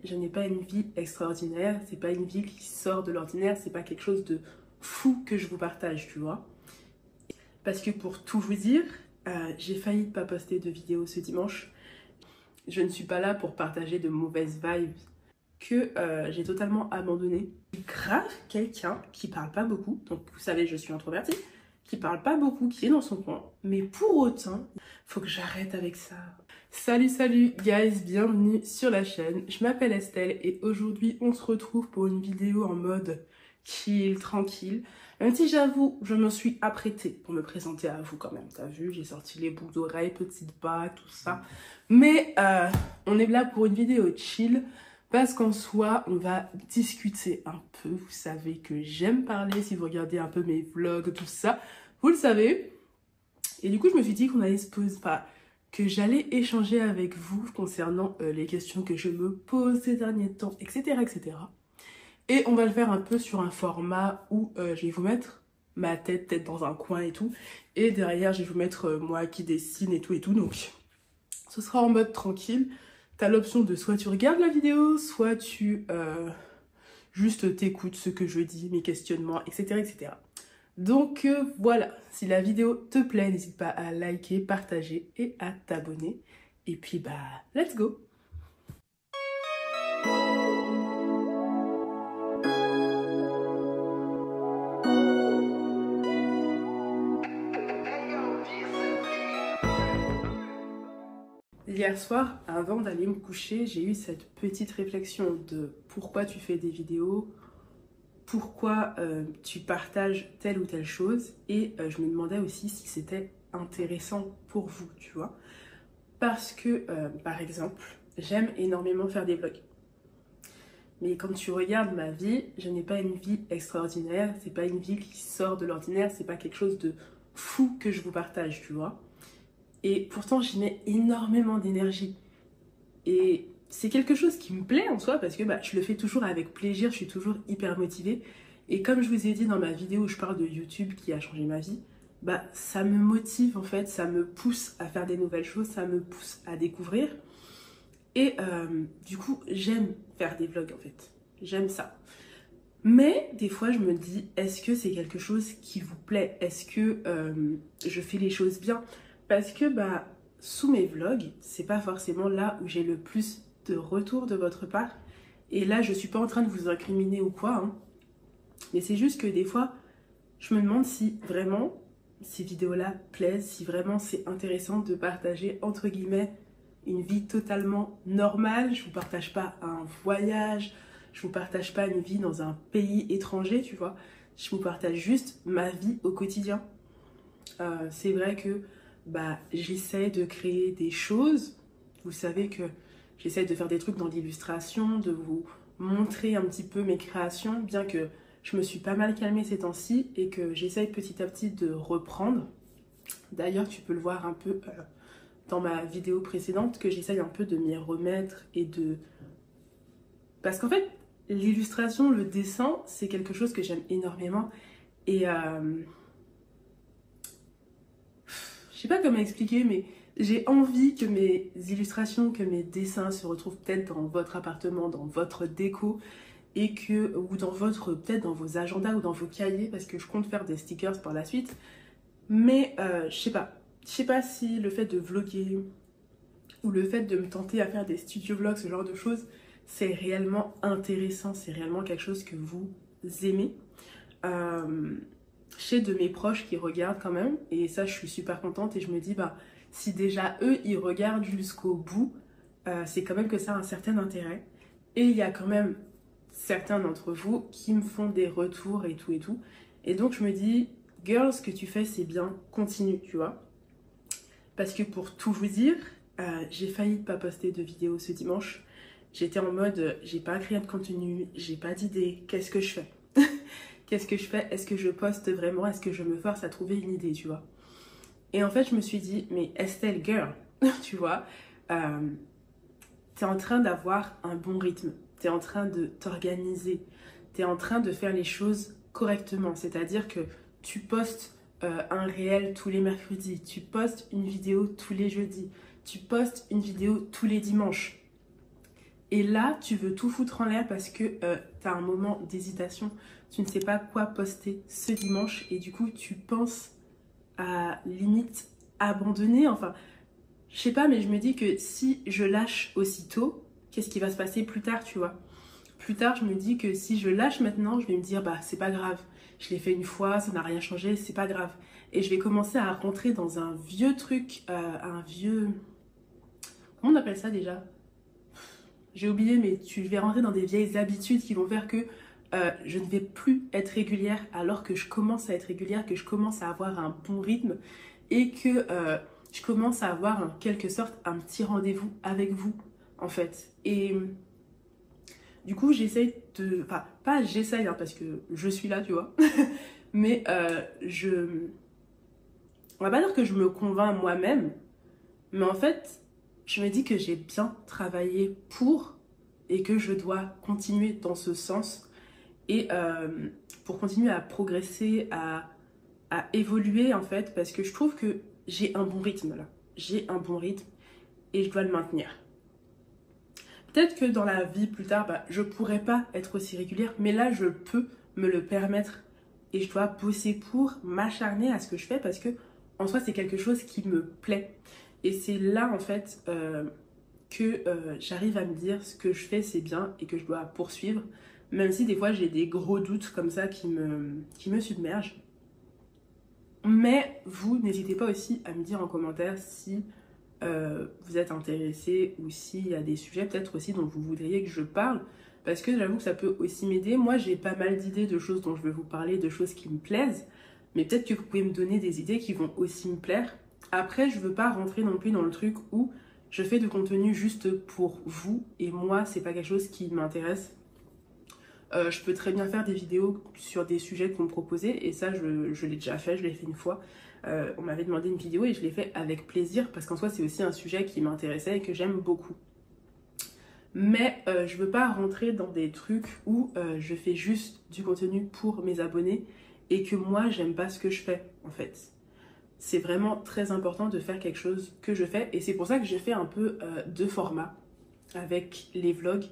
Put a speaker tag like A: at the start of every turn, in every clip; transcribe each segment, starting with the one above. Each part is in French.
A: Je n'ai pas une vie extraordinaire, c'est pas une vie qui sort de l'ordinaire, c'est pas quelque chose de fou que je vous partage, tu vois. Parce que pour tout vous dire, j'ai failli pas poster de vidéo ce dimanche. Je ne suis pas là pour partager de mauvaises vibes que j'ai totalement abandonné. Grave quelqu'un qui parle pas beaucoup, donc vous savez je suis introvertie, qui parle pas beaucoup, qui est dans son coin, mais pour autant, faut que j'arrête avec ça. Salut guys, bienvenue sur la chaîne, je m'appelle Estelle et aujourd'hui on se retrouve pour une vidéo en mode chill, tranquille. Même si j'avoue, je me suis apprêtée pour me présenter à vous quand même, t'as vu, j'ai sorti les boucles d'oreilles, petites bas, tout ça. Mais on est là pour une vidéo chill, parce qu'en soi, on va discuter un peu. Vous savez que j'aime parler, si vous regardez un peu mes vlogs, tout ça, vous le savez. Et du coup, je me suis dit qu'on allait se poser, que j'allais échanger avec vous concernant les questions que je me pose ces derniers temps, etc., etc. Et on va le faire un peu sur un format où je vais vous mettre ma tête dans un coin et tout. Et derrière, je vais vous mettre moi qui dessine et tout. Donc, ce sera en mode tranquille. T'as l'option de soit tu regardes la vidéo, soit tu juste t'écoutes ce que je dis, mes questionnements, etc. etc. Donc voilà, si la vidéo te plaît, n'hésite pas à liker, partager et à t'abonner. Et puis bah, let's go! Hier soir, avant d'aller me coucher, j'ai eu cette petite réflexion de pourquoi tu fais des vidéos, pourquoi tu partages telle ou telle chose, et je me demandais aussi si c'était intéressant pour vous, tu vois. Parce que, par exemple, j'aime énormément faire des vlogs. Mais quand tu regardes ma vie, je n'ai pas une vie extraordinaire, c'est pas une vie qui sort de l'ordinaire, c'est pas quelque chose de fou que je vous partage, tu vois. Et pourtant, j'y mets énormément d'énergie. Et c'est quelque chose qui me plaît en soi parce que je le fais toujours avec plaisir, je suis toujours hyper motivée. Et comme je vous ai dit dans ma vidéo où je parle de YouTube qui a changé ma vie, ça me motive en fait, ça me pousse à faire des nouvelles choses, ça me pousse à découvrir. Et du coup, j'aime faire des vlogs en fait, j'aime ça. Mais des fois, je me dis, est-ce que c'est quelque chose qui vous plaît? Est-ce que je fais les choses bien? Parce que sous mes vlogs, c'est pas forcément là où j'ai le plus de retours de votre part. Et là, je suis pas en train de vous incriminer ou quoi, hein. Mais c'est juste que des fois, je me demande si vraiment ces vidéos-là plaisent, si vraiment c'est intéressant de partager, entre guillemets, une vie totalement normale. Je vous partage pas un voyage, je vous partage pas une vie dans un pays étranger, tu vois. Je vous partage juste ma vie au quotidien. C'est vrai que j'essaie de créer des choses. Vous savez que j'essaie de faire des trucs dans l'illustration, de vous montrer un petit peu mes créations, bien que je me suis pas mal calmée ces temps-ci et que j'essaye petit à petit de reprendre. D'ailleurs, tu peux le voir un peu dans ma vidéo précédente, que j'essaye un peu de m'y remettre et de... Parce qu'en fait, l'illustration, le dessin, c'est quelque chose que j'aime énormément. Et je sais pas comment expliquer, mais j'ai envie que mes illustrations, que mes dessins se retrouvent peut-être dans votre appartement, dans votre déco, et que, ou dans votre, peut-être dans vos agendas ou dans vos cahiers, parce que je compte faire des stickers par la suite. Mais je sais pas. Je sais pas si le fait de vlogger ou le fait de me tenter à faire des studio vlogs, ce genre de choses, c'est réellement intéressant, c'est réellement quelque chose que vous aimez. J'ai de mes proches qui regardent quand même, et ça je suis super contente et je me dis si déjà eux ils regardent jusqu'au bout, c'est quand même que ça a un certain intérêt. Et il y a quand même certains d'entre vous qui me font des retours et tout et tout. Et donc je me dis, girl, ce que tu fais c'est bien, continue, tu vois. Parce que pour tout vous dire, j'ai failli pas poster de vidéo ce dimanche. J'étais en mode, j'ai pas créé de contenu, j'ai pas d'idée, qu'est-ce que je fais? Qu'est-ce que je fais? Est-ce que je poste vraiment? Est-ce que je me force à trouver une idée, tu vois? Et en fait, je me suis dit, mais Estelle, girl, tu vois, t'es en train d'avoir un bon rythme, t'es en train de t'organiser, t'es en train de faire les choses correctement. C'est-à-dire que tu postes un réel tous les mercredis, tu postes une vidéo tous les jeudis, tu postes une vidéo tous les dimanches. Et là, tu veux tout foutre en l'air parce que tu as un moment d'hésitation. Tu ne sais pas quoi poster ce dimanche et du coup, tu penses à limite abandonner. Enfin, je sais pas, mais je me dis que si je lâche aussitôt, qu'est-ce qui va se passer plus tard, tu vois? Plus tard, je me dis que si je lâche maintenant, je vais me dire, bah, c'est pas grave. Je l'ai fait une fois, ça n'a rien changé, c'est pas grave. Et je vais commencer à rentrer dans un vieux truc, un vieux... Comment on appelle ça déjà? J'ai oublié, mais tu vais rentrer dans des vieilles habitudes qui vont faire que je ne vais plus être régulière alors que je commence à être régulière, que je commence à avoir un bon rythme et que je commence à avoir en quelque sorte un petit rendez-vous avec vous, en fait. Et du coup, j'essaye de... Enfin, pas j'essaye, hein, parce que je suis là, tu vois. Mais on va pas dire que je me convainc moi-même, mais en fait, je me dis que j'ai bien travaillé pour et que je dois continuer dans ce sens et pour continuer à progresser, à évoluer en fait, parce que je trouve que j'ai un bon rythme là. J'ai un bon rythme et je dois le maintenir. Peut-être que dans la vie plus tard, bah, je pourrais pas être aussi régulière, mais là je peux me le permettre et je dois bosser pour m'acharner à ce que je fais parce que en soi c'est quelque chose qui me plaît. Et c'est là en fait que j'arrive à me dire ce que je fais c'est bien et que je dois poursuivre, même si des fois j'ai des gros doutes comme ça qui me submergent. Mais vous, n'hésitez pas aussi à me dire en commentaire si vous êtes intéressé ou s'il y a des sujets peut-être aussi dont vous voudriez que je parle. Parce que j'avoue que ça peut aussi m'aider. Moi, j'ai pas mal d'idées de choses dont je vais vous parler, de choses qui me plaisent. Mais peut-être que vous pouvez me donner des idées qui vont aussi me plaire. Après, je veux pas rentrer non plus dans le truc où je fais du contenu juste pour vous. Et moi, c'est pas quelque chose qui m'intéresse. Je peux très bien faire des vidéos sur des sujets qu'on me proposait et ça je l'ai déjà fait, je l'ai fait une fois. On m'avait demandé une vidéo et je l'ai fait avec plaisir parce qu'en soi c'est aussi un sujet qui m'intéressait et que j'aime beaucoup. Mais je veux pas rentrer dans des trucs où je fais juste du contenu pour mes abonnés et que moi j'aime pas ce que je fais en fait. C'est vraiment très important de faire quelque chose que je fais et c'est pour ça que j'ai fait un peu deux formats avec les vlogs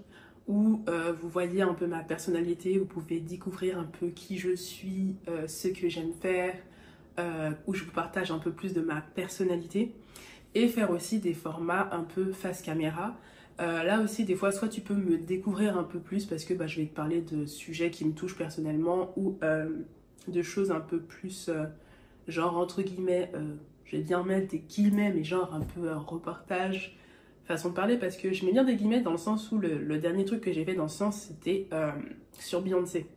A: où vous voyez un peu ma personnalité, vous pouvez découvrir un peu qui je suis, ce que j'aime faire, où je vous partage un peu plus de ma personnalité et faire aussi des formats un peu face caméra. Là aussi des fois soit tu peux me découvrir un peu plus parce que bah, je vais te parler de sujets qui me touchent personnellement ou de choses un peu plus genre entre guillemets, je vais bien mettre des guillemets mais genre un peu un reportage façon de parler parce que je mets bien des guillemets dans le sens où le dernier truc que j'ai fait dans ce sens c'était sur Beyoncé,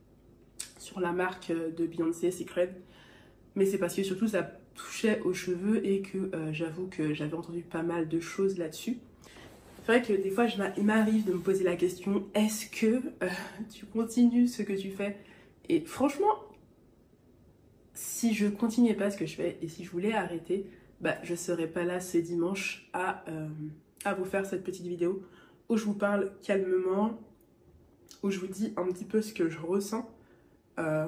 A: sur la marque de Beyoncé Secret, mais c'est parce que surtout ça touchait aux cheveux et que j'avoue que j'avais entendu pas mal de choses là-dessus. C'est vrai que des fois il m'arrive de me poser la question est-ce que tu continues ce que tu fais, et franchement si je continuais pas ce que je fais et si je voulais arrêter, bah je serais pas là ce dimanche à vous faire cette petite vidéo où je vous parle calmement, où je vous dis un petit peu ce que je ressens. Euh,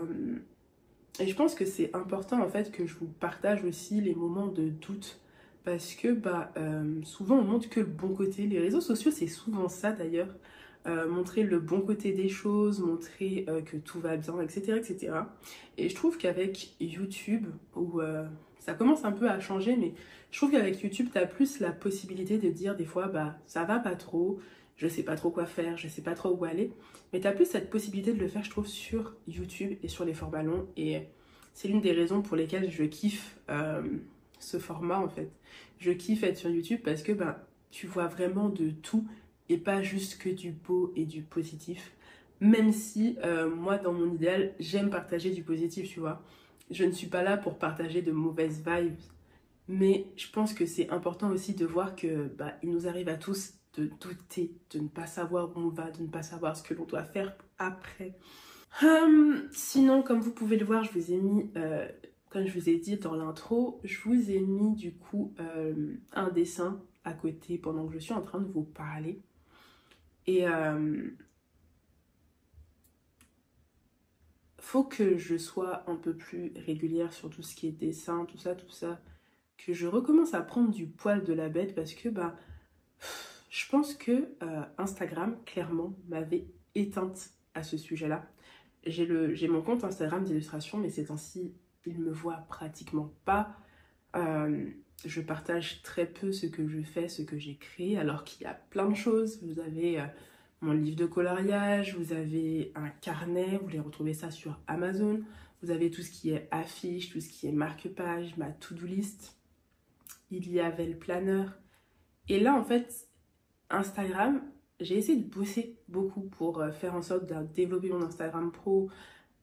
A: et je pense que c'est important en fait que je vous partage aussi les moments de doute parce que bah, souvent on montre que le bon côté. Les réseaux sociaux c'est souvent ça d'ailleurs. Montrer le bon côté des choses, montrer que tout va bien, etc. etc. Et je trouve qu'avec YouTube, où ça commence un peu à changer, mais je trouve qu'avec YouTube, tu as plus la possibilité de dire des fois, bah ça va pas trop, je sais pas trop quoi faire, je sais pas trop où aller. Mais tu as plus cette possibilité de le faire, je trouve, sur YouTube et sur les formats longs. Et c'est l'une des raisons pour lesquelles je kiffe ce format en fait. Je kiffe être sur YouTube parce que bah, tu vois vraiment de tout et pas juste que du beau et du positif. Même si moi, dans mon idéal, j'aime partager du positif, tu vois. Je ne suis pas là pour partager de mauvaises vibes. Mais je pense que c'est important aussi de voir que bah, il nous arrive à tous de douter, de ne pas savoir où on va, de ne pas savoir ce que l'on doit faire après. Sinon, comme vous pouvez le voir, je vous ai mis, comme je vous ai dit dans l'intro, je vous ai mis du coup un dessin à côté pendant que je suis en train de vous parler. Et faut que je sois un peu plus régulière sur tout ce qui est dessin, tout ça, que je recommence à prendre du poil de la bête parce que bah Je pense que Instagram, clairement, m'avait éteinte à ce sujet-là. J'ai mon compte Instagram d'illustration, mais ces temps-ci, il me voit pratiquement pas. Je partage très peu ce que je fais, ce que j'ai créé, alors qu'il y a plein de choses. Vous avez mon livre de coloriage, vous avez un carnet, vous les retrouvez ça sur Amazon. Vous avez tout ce qui est affiche, tout ce qui est marque-page, ma to-do list. Il y avait le planner. Et là, en fait, Instagram, j'ai essayé de bosser beaucoup pour faire en sorte de développer mon Instagram pro,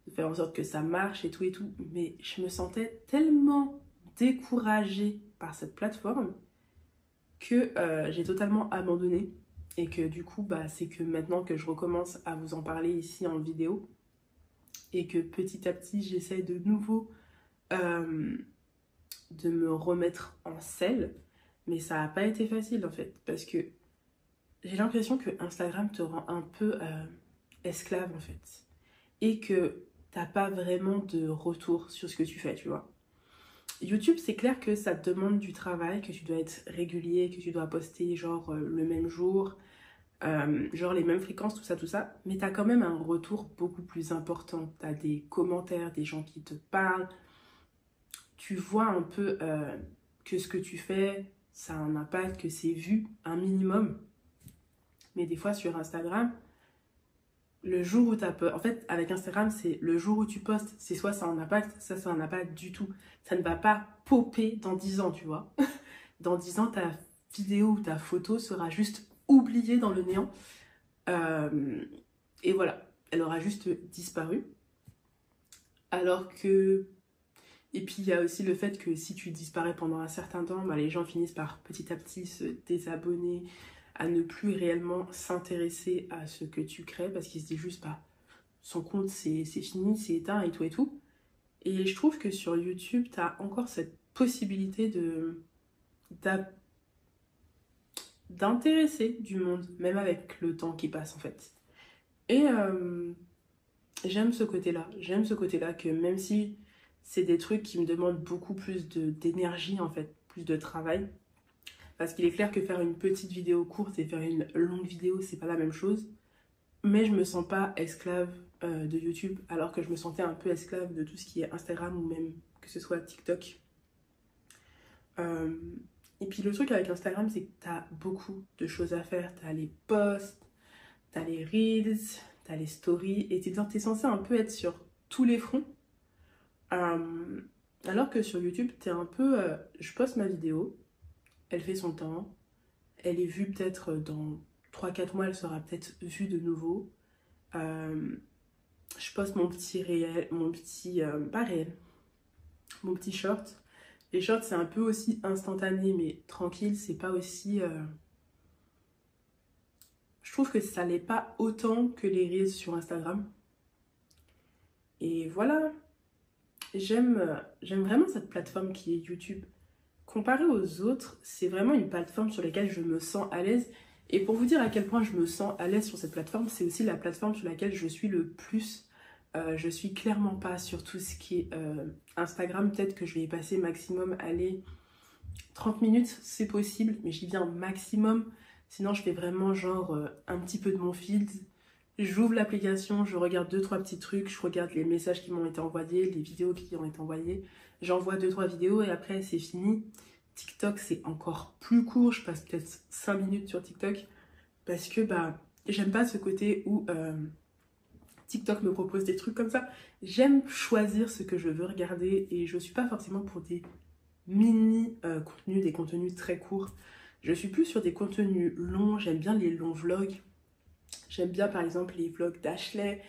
A: de faire en sorte que ça marche et tout, mais je me sentais tellement découragée par cette plateforme que j'ai totalement abandonné et que du coup, bah, c'est que maintenant que je recommence à vous en parler ici en vidéo et que petit à petit, j'essaye de nouveau de me remettre en selle, mais ça n'a pas été facile en fait, parce que j'ai l'impression que Instagram te rend un peu esclave en fait. Et que t'as pas vraiment de retour sur ce que tu fais, tu vois. YouTube, c'est clair que ça te demande du travail, que tu dois être régulier, que tu dois poster genre le même jour, genre les mêmes fréquences, tout ça. Mais t'as quand même un retour beaucoup plus important. T'as des commentaires, des gens qui te parlent. Tu vois un peu que ce que tu fais, ça a un impact, que c'est vu un minimum. Mais des fois sur Instagram, le jour où tu as peur, en fait avec Instagram c'est le jour où tu postes, c'est soit ça a un impact, ça en a pas du tout. Ça ne va pas popper dans 10 ans, tu vois. Dans 10 ans ta vidéo ou ta photo sera juste oubliée dans le néant. Et voilà, elle aura juste disparu. Alors que... Et puis il y a aussi le fait que si tu disparais pendant un certain temps, bah, les gens finissent par petit à petit se désabonner, à ne plus réellement s'intéresser à ce que tu crées parce qu'ils se disent juste bah, son compte c'est fini, c'est éteint et tout et tout. Et je trouve que sur YouTube, tu as encore cette possibilité d'intéresser du monde, même avec le temps qui passe en fait. Et j'aime ce côté-là que même si c'est des trucs qui me demandent beaucoup plus d'énergie en fait, plus de travail, parce qu'il est clair que faire une petite vidéo courte et faire une longue vidéo, c'est pas la même chose. Mais je me sens pas esclave de YouTube, alors que je me sentais un peu esclave de tout ce qui est Instagram ou même que ce soit TikTok. Et puis le truc avec Instagram, c'est que t'as beaucoup de choses à faire. T'as les posts, t'as les reels, t'as les stories, et t'es censé un peu être sur tous les fronts. Alors que sur YouTube, t'es un peu... je poste ma vidéo, elle fait son temps, elle est vue peut-être dans 3-4 mois, elle sera peut-être vue de nouveau. Je poste mon petit réel, pas réel, mon petit short. Les shorts, c'est un peu aussi instantané, mais tranquille, c'est pas aussi... Je trouve que ça l'est pas autant que les reels sur Instagram. Et voilà, j'aime vraiment cette plateforme qui est YouTube. Comparé aux autres, c'est vraiment une plateforme sur laquelle je me sens à l'aise. Et pour vous dire à quel point je me sens à l'aise sur cette plateforme, c'est aussi la plateforme sur laquelle je suis le plus. Je suis clairement pas sur tout ce qui est Instagram. Peut-être que je vais y passer maximum, allez, 30 minutes, c'est possible. Mais j'y viens maximum. Sinon, je fais vraiment genre un petit peu de mon feed. J'ouvre l'application, je regarde 2-3 petits trucs. Je regarde les messages qui m'ont été envoyés, les vidéos qui ont été envoyées. J'envoie 2-3 vidéos et après, c'est fini. TikTok, c'est encore plus court. Je passe peut-être 5 minutes sur TikTok. Parce que bah, j'aime pas ce côté où TikTok me propose des trucs comme ça. J'aime choisir ce que je veux regarder et je suis pas forcément pour des mini contenus, des contenus très courts. Je suis plus sur des contenus longs. J'aime bien les longs vlogs. J'aime bien par exemple les vlogs d'Ashley.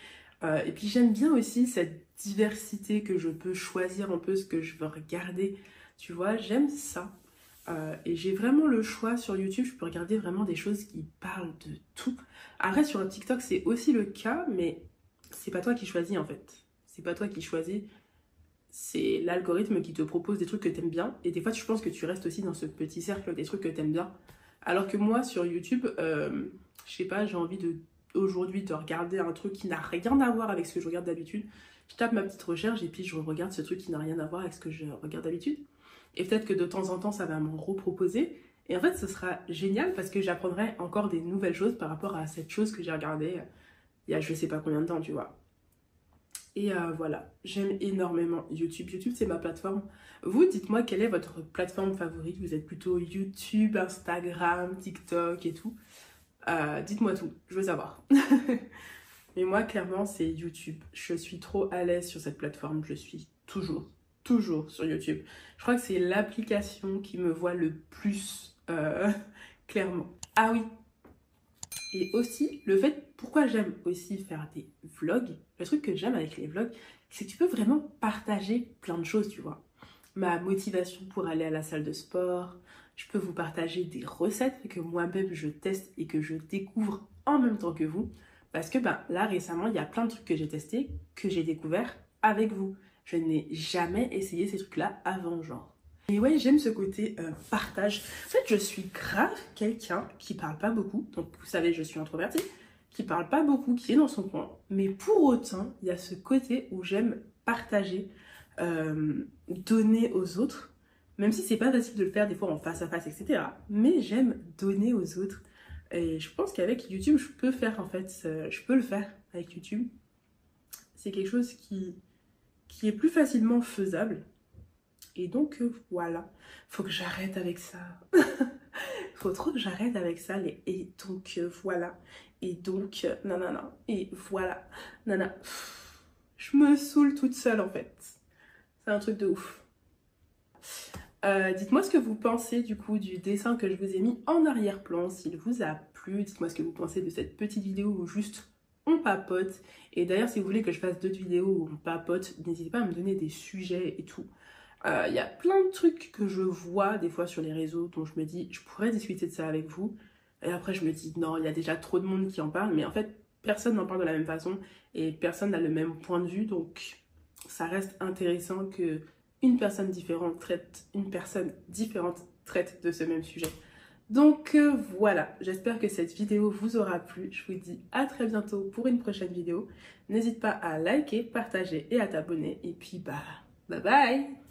A: Et puis j'aime bien aussi cette diversité que je peux choisir un peu ce que je veux regarder. Tu vois, j'aime ça. Et j'ai vraiment le choix sur YouTube. Je peux regarder vraiment des choses qui parlent de tout. Après sur TikTok c'est aussi le cas, mais c'est pas toi qui choisis en fait. C'est pas toi qui choisis. C'est l'algorithme qui te propose des trucs que t'aimes bien. Et des fois je pense que tu restes aussi dans ce petit cercle des trucs que t'aimes bien. Alors que moi sur YouTube, je sais pas, j'ai envie aujourd'hui de regarder un truc qui n'a rien à voir avec ce que je regarde d'habitude. Je tape ma petite recherche et puis je regarde ce truc qui n'a rien à voir avec ce que je regarde d'habitude. Et peut-être que de temps en temps ça va m'en reproposer. Et en fait, ce sera génial parce que j'apprendrai encore des nouvelles choses par rapport à cette chose que j'ai regardée il y a je sais pas combien de temps, tu vois. Et voilà, j'aime énormément YouTube. YouTube, c'est ma plateforme. Vous, dites-moi quelle est votre plateforme favorite. Vous êtes plutôt YouTube, Instagram, TikTok et tout. Dites-moi tout, je veux savoir. Mais moi, clairement, c'est YouTube. Je suis trop à l'aise sur cette plateforme. Je suis toujours sur YouTube. Je crois que c'est l'application qui me voit le plus clairement. Ah oui, et aussi, le fait, pourquoi j'aime aussi faire des vlogs, le truc que j'aime avec les vlogs, c'est que tu peux vraiment partager plein de choses, tu vois. Ma motivation pour aller à la salle de sport, je peux vous partager des recettes que moi-même je teste et que je découvre en même temps que vous. Parce que ben, là, récemment, il y a plein de trucs que j'ai testés, que j'ai découvert avec vous. Je n'ai jamais essayé ces trucs-là avant, genre. Et ouais, j'aime ce côté partage. En fait, je suis grave quelqu'un qui parle pas beaucoup. Donc, vous savez, je suis introvertie, qui parle pas beaucoup, qui est dans son coin. Mais pour autant, il y a ce côté où j'aime partager, donner aux autres. Même si c'est pas facile de le faire des fois en face à face, etc. Mais j'aime donner aux autres. Et je pense qu'avec YouTube, je peux faire en fait, je peux le faire avec YouTube. C'est quelque chose qui est plus facilement faisable. Et donc, voilà. Faut que j'arrête avec ça. Faut trop que j'arrête avec ça. Et donc, voilà. Et donc, nanana. Et voilà. Nana. Je me saoule toute seule, en fait. C'est un truc de ouf. Dites-moi ce que vous pensez, du coup, du dessin que je vous ai mis en arrière-plan. S'il vous a plu. Dites-moi ce que vous pensez de cette petite vidéo où juste on papote. Et d'ailleurs, si vous voulez que je fasse d'autres vidéos où on papote, n'hésitez pas à me donner des sujets et tout. Y a plein de trucs que je vois des fois sur les réseaux dont je me dis je pourrais discuter de ça avec vous, et après je me dis non, il y a déjà trop de monde qui en parle, mais en fait personne n'en parle de la même façon et personne n'a le même point de vue, donc ça reste intéressant que une personne différente traite de ce même sujet. Donc voilà, j'espère que cette vidéo vous aura plu. Je vous dis à très bientôt pour une prochaine vidéo. N'hésite pas à liker, partager et à t'abonner, et puis bah bye bye.